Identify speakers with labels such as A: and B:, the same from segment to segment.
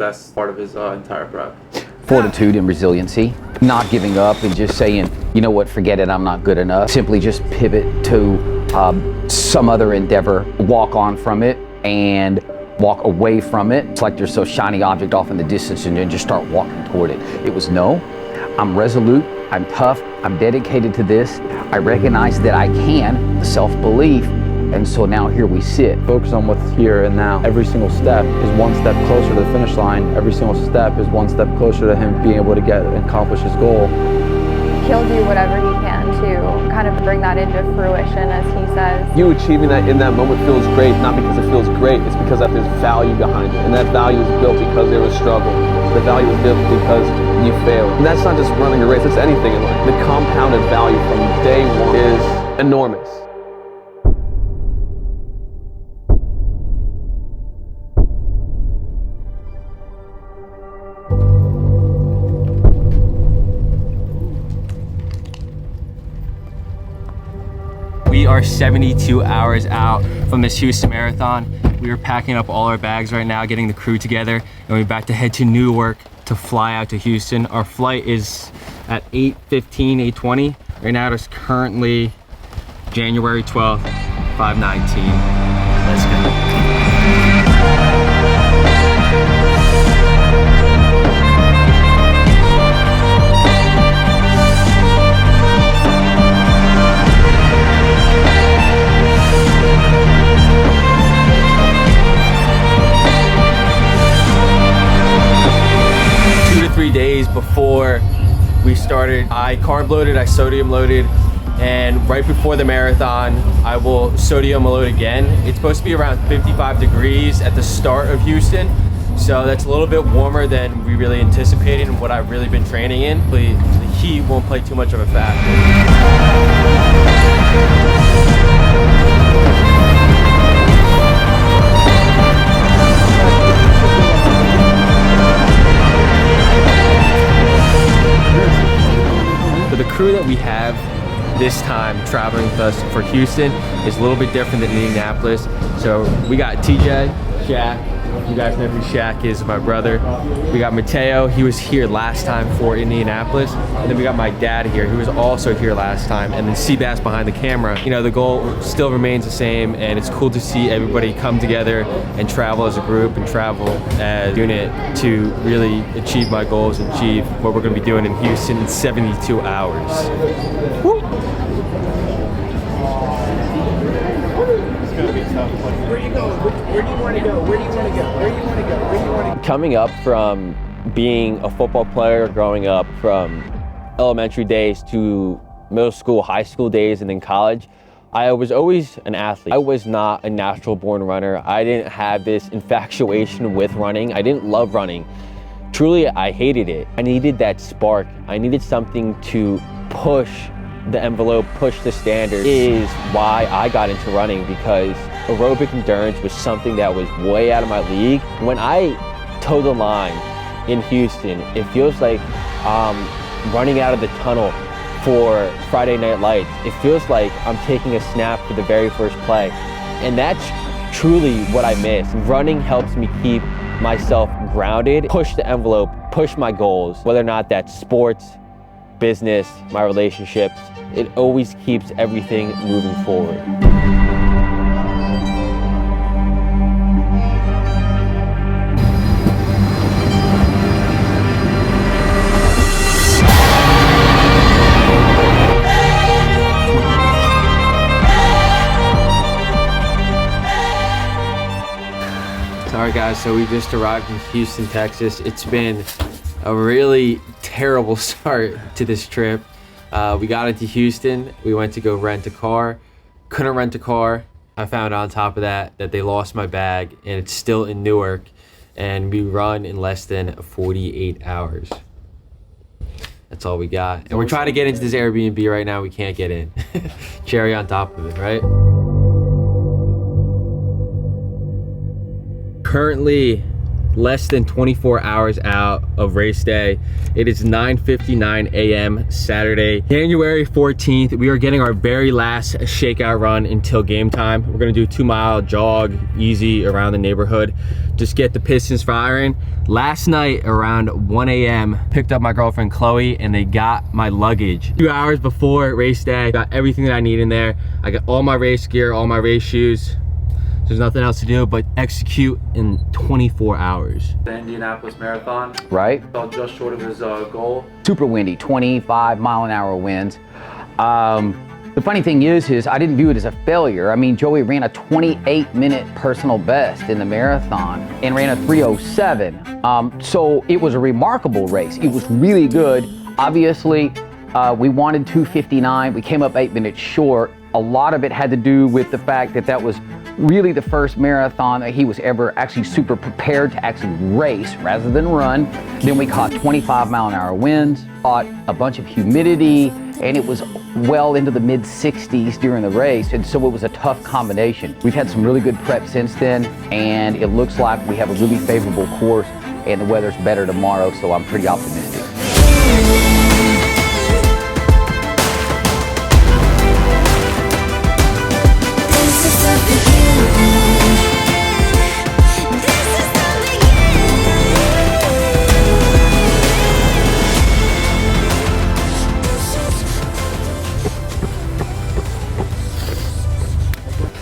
A: best part of his entire prep?
B: Fortitude and resiliency, not giving up and just saying, you know what, forget it, I'm not good enough. Simply just pivot to some other endeavor, walk on from it and walk away from it. It's like there's a shiny object off in the distance and then just start walking toward it. It was no, I'm resolute, I'm tough, I'm dedicated to this. I recognize that I can, the self-belief, and so now here we sit.
C: Focus on what's here and now. Every single step is one step closer to the finish line. Every single step is one step closer to him being able to get and accomplish his goal.
D: He'll do whatever he can to kind of bring that into fruition, as he says.
E: You achieving that in that moment feels great, not because it feels great, it's because that there's value behind it. And that value is built because there was struggle. The value is built because you failed. And that's not just running a race, it's anything in life. The compounded value from day one is enormous.
F: We are 72 hours out from this Houston Marathon. We are packing up all our bags right now, getting the crew together, and we're about to head to Newark to fly out to Houston. Our flight is at 8:15, 8:20. Right now it is currently January 12th, 5:19. Let's go. 2 to 3 days before we started, I carb loaded, I sodium loaded, and right before the marathon, I will sodium load again. It's supposed to be around 55 degrees at the start of Houston, so that's a little bit warmer than we really anticipated and what I've really been training in. The heat won't play too much of a factor. The crew that we have this time traveling with us for Houston is a little bit different than Indianapolis. So we got TJ, Shaq. You guys know who Shaq is, my brother. We got Mateo, he was here last time for Indianapolis. And then we got my dad here, who was also here last time. And then Seabass behind the camera. You know, the goal still remains the same, and it's cool to see everybody come together and travel as a group and travel as a unit to really achieve my goals and achieve what we're gonna be doing in Houston in 72 hours. Woo!
G: Where are you going? Where do you want to go? Where do you want to go? Where do you want to go? Where do you want to go?
E: Coming up from being a football player, growing up from elementary days to middle school, high school days, and then college, I was always an athlete. I was not a natural born runner. I didn't have this infatuation with running. I didn't love running. Truly, I hated it. I needed that spark. I needed something to push the envelope, push the standard, is why I got into running, because aerobic endurance was something that was way out of my league. When I toe the line in Houston, it feels like running out of the tunnel for Friday Night Lights. It feels like I'm taking a snap for the very first play. And that's truly what I miss. Running helps me keep myself grounded, push the envelope, push my goals, whether or not that's sports, business, my relationships. It always keeps everything moving forward.
F: Alright guys, so we just arrived in Houston, Texas. It's been a really terrible start to this trip. We got into Houston, we went to go rent a car, couldn't rent a car. I found on top of that they lost my bag and it's still in Newark, and we run in less than 48 hours. That's all we got. And we're trying to get into this Airbnb right now, we can't get in. Cherry on top of it, right? Currently less than 24 hours out of race day. It is 9:59 a.m. Saturday, January 14th. We are getting our very last shakeout run until game time. We're gonna do a 2-mile jog, easy around the neighborhood. Just get the pistons firing. Last night around 1 a.m., picked up my girlfriend Chloe and they got my luggage. 2 hours before race day, got everything that I need in there. I got all my race gear, all my race shoes. There's nothing else to do but execute in 24 hours.
A: The Indianapolis Marathon.
B: Right?
A: Fell just short of his goal.
B: Super windy, 25-mile-an-hour winds. The funny thing is I didn't view it as a failure. I mean, Joey ran a 28-minute personal best in the marathon and ran a 3:07. So it was a remarkable race. It was really good. Obviously, we wanted 2:59. We came up 8 minutes short. A lot of it had to do with the fact that that was really the first marathon that he was ever actually super prepared to actually race rather than run. Then we caught 25-mile-an-hour winds, caught a bunch of humidity, and it was well into the mid-60s during the race, and so it was a tough combination. We've had some really good prep since then, and it looks like we have a really favorable course, and the weather's better tomorrow, so I'm pretty optimistic.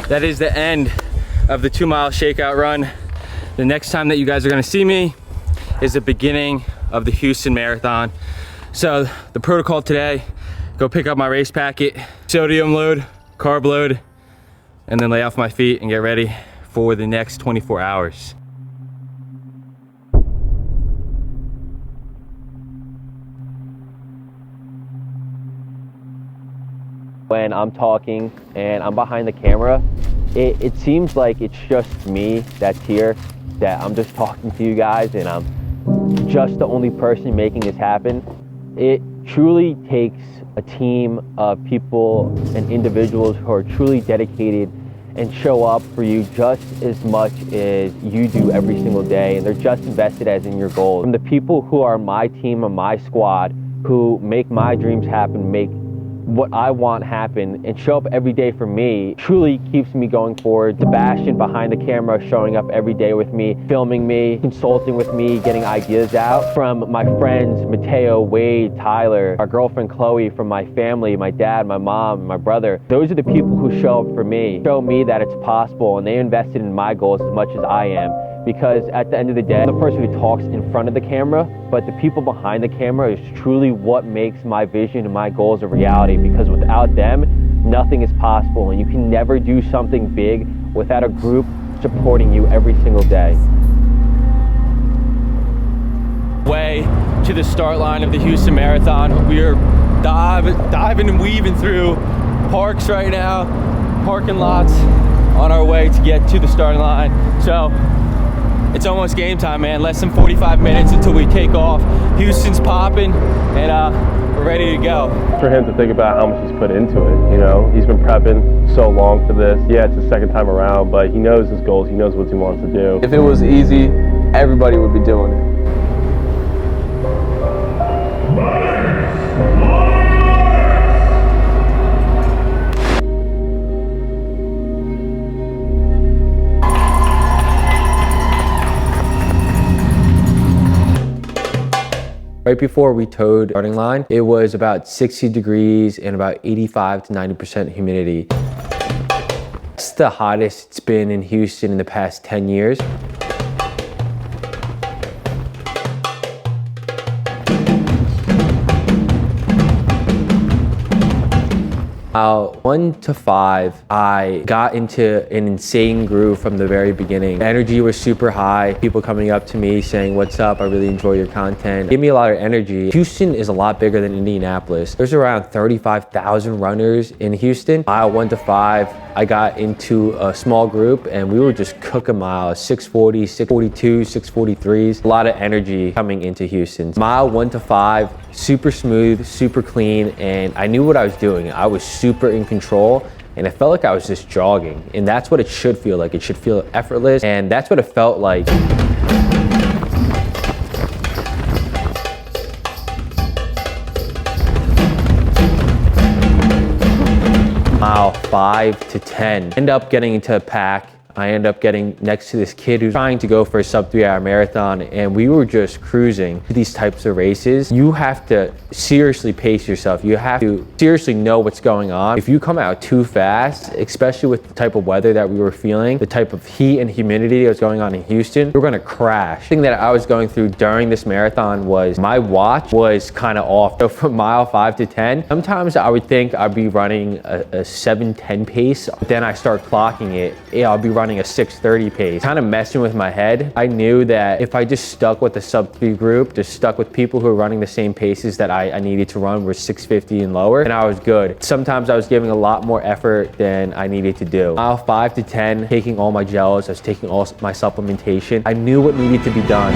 F: That is the end of the 2-mile shakeout run. The next time that you guys are gonna see me is the beginning of the Houston Marathon. So the protocol today, go pick up my race packet, sodium load, carb load, and then lay off my feet and get ready for the next 24 hours.
E: When I'm talking and I'm behind the camera, it seems like it's just me that's here, that I'm just talking to you guys and I'm just the only person making this happen. It truly takes a team of people and individuals who are truly dedicated and show up for you just as much as you do every single day, and they're just invested as in your goals. From the people who are my team and my squad, who make my dreams happen, make what I want happen, and show up every day for me, truly keeps me going forward. Sebastian behind the camera, showing up every day with me, filming me, consulting with me, getting ideas out. From my friends, Mateo, Wade, Tyler, our girlfriend Chloe, from my family, my dad, my mom, my brother. Those are the people who show up for me, show me that it's possible, and they invested in my goals as much as I am. Because at the end of the day, I'm the person who talks in front of the camera, but the people behind the camera is truly what makes my vision and my goals a reality. Because without them, nothing is possible, and you can never do something big without a group supporting you every single day.
F: Way to the start line of the Houston Marathon. We are diving and weaving through parks right now, parking lots, on our way to get to the starting line. So it's almost game time, man. Less than 45 minutes until we take off. Houston's popping, and we're ready to go.
H: For him to think about how much he's put into it, you know, he's been prepping so long for this. Yeah, it's his second time around, but he knows his goals. He knows what he wants to do.
C: If it was easy, everybody would be doing it.
F: Right before we towed the starting line, it was about 60 degrees and about 85 to 90% humidity. It's the hottest it's been in Houston in the past 10 years. About 1 to 5, I got into an insane groove from the very beginning. The energy was super high. People coming up to me saying, "What's up? I really enjoy your content." It gave me a lot of energy. Houston is a lot bigger than Indianapolis. There's around 35,000 runners in Houston. Mile 1 to 5, I got into a small group and we were just cooking miles, 640, 642, 643s. A lot of energy coming into Houston. Mile 1 to 5, super smooth, super clean, and I knew what I was doing. I was super in control, and it felt like I was just jogging, and that's what it should feel like. It should feel effortless, and that's what it felt like.
E: 5 to 10. End up getting into a pack. I end up getting next to this kid who's trying to go for a sub 3-hour marathon, and we were just cruising. These types of races, you have to seriously pace yourself. You have to seriously know what's going on. If you come out too fast, especially with the type of weather that we were feeling, the type of heat and humidity that was going on in Houston, you're gonna crash. The thing that I was going through during this marathon was my watch was kind of off. So from mile 5 to 10, sometimes I would think I'd be running a 7:10 pace. Then I start clocking it. Yeah, I'll be running a 6:30 pace, kind of messing with my head. I knew that if I just stuck with the sub 3 group, just stuck with people who are running the same paces that I needed to run, were 6:50 and lower, and I was good. Sometimes I was giving a lot more effort than I needed to do. Mile 5 to 10, taking all my gels, I was taking all my supplementation. I knew what needed to be done.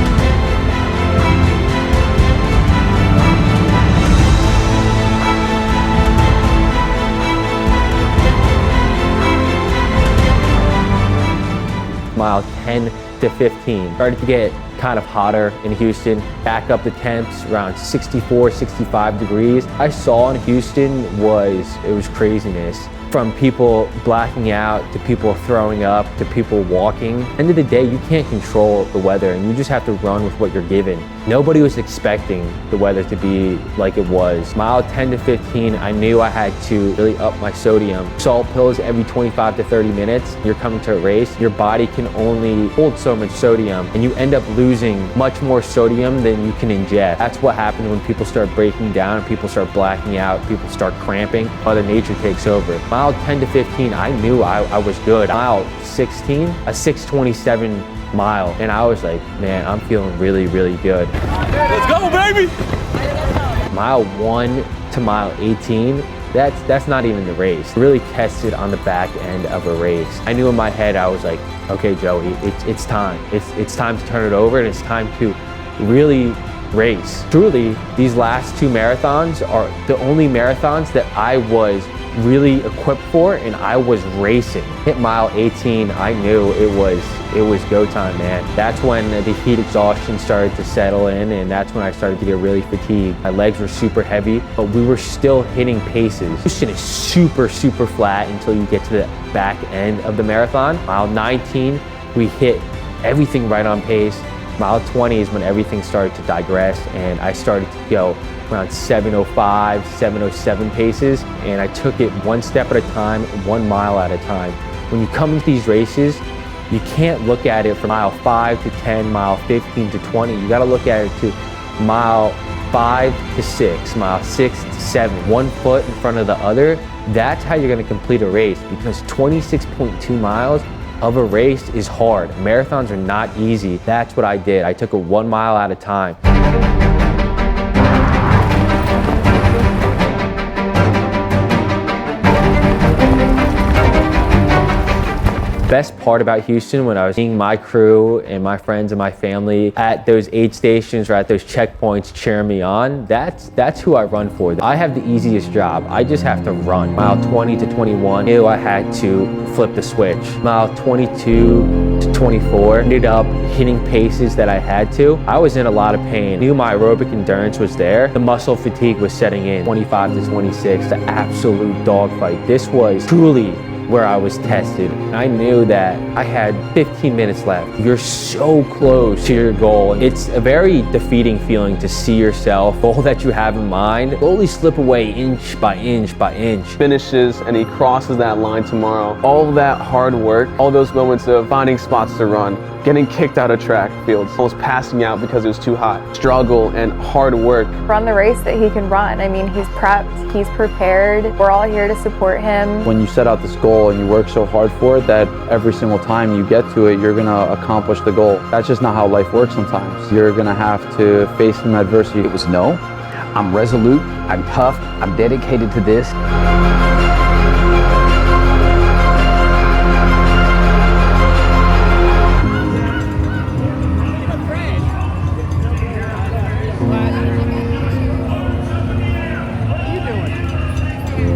E: Mile 10 to 15. Started to get kind of hotter in Houston. Back up the temps around 64, 65 degrees. I saw in Houston was craziness. From people blacking out to people throwing up to people walking. End of the day, you can't control the weather and you just have to run with what you're given. Nobody was expecting the weather to be like it was. Mile 10 to 15, I knew I had to really up my sodium. Salt pills every 25 to 30 minutes. You're coming to a race, your body can only hold so much sodium and you end up losing much more sodium than you can ingest. That's what happens when people start breaking down, people start blacking out, people start cramping, Mother Nature takes over. Mile 10 to 15, I knew I was good. Mile 16, a 6:27 mile, and I was like, man, I'm feeling really, really good.
F: Let's go, baby!
E: Mile 1 to mile 18, that's not even the race. Really tested on the back end of a race. I knew in my head, I was like, okay, Joey, it's time. It's time to turn it over, and it's time to really race. Truly, these last 2 marathons are the only marathons that I was really equipped for, and I was racing. Hit mile 18, I knew it was go time, man. That's when the heat exhaustion started to settle in, and that's when I started to get really fatigued. My legs were super heavy, but we were still hitting paces. Houston is super, super flat until you get to the back end of the marathon. Mile 19, we hit everything right on pace. Mile 20 is when everything started to digress, and I started to go around 7:05, 7:07 paces, and I took it one step at a time, 1 mile at a time. When you come into these races, you can't look at it from mile 5 to 10, mile 15 to 20. You gotta look at it to mile 5 to 6, mile 6 to 7, 1 foot in front of the other. That's how you're gonna complete a race, because 26.2 miles of a race is hard. Marathons are not easy. That's what I did. I took it 1 mile at a time. Best part about Houston, when I was seeing my crew and my friends and my family at those aid stations or at those checkpoints cheering me on, that's who I run for. I have the easiest job. I just have to run. Mile 20 to 21, knew I had to flip the switch. Mile 22 to 24, ended up hitting paces that I had to. I was in a lot of pain. Knew my aerobic endurance was there. The muscle fatigue was setting in. 25 to 26, the absolute dogfight. This was truly where I was tested. I knew that I had 15 minutes left. You're so close to your goal. It's a very defeating feeling to see yourself, the goal that you have in mind, slowly slip away inch by inch by inch.
I: Finishes and he crosses that line tomorrow. All of that hard work, all those moments of finding spots to run, getting kicked out of track fields, almost passing out because it was too hot, struggle and hard work.
D: Run the race that he can run. I mean, he's prepped, he's prepared. We're all here to support him.
C: When you set out this goal and you work so hard for it, that every single time you get to it, you're gonna accomplish the goal. That's just not how life works sometimes. You're gonna have to face some adversity.
B: It was no, I'm resolute, I'm tough, I'm dedicated to this.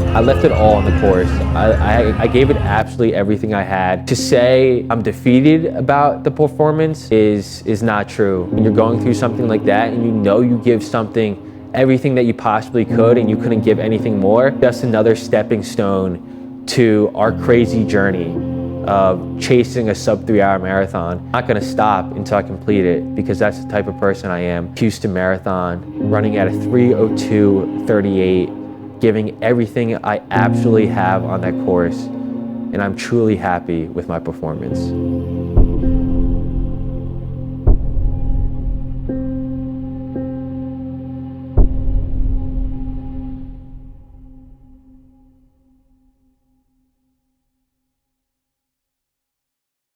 E: I left it all on the course. I gave it absolutely everything I had. To say I'm defeated about the performance is not true. When you're going through something like that and you know you give something everything that you possibly could and you couldn't give anything more, just another stepping stone
F: to our crazy journey of chasing a sub 3 hour marathon. I'm not gonna stop until I complete it because that's the type of person I am. Houston Marathon, running at a 3:02:38, giving everything I absolutely have on that course, and I'm truly happy with my performance.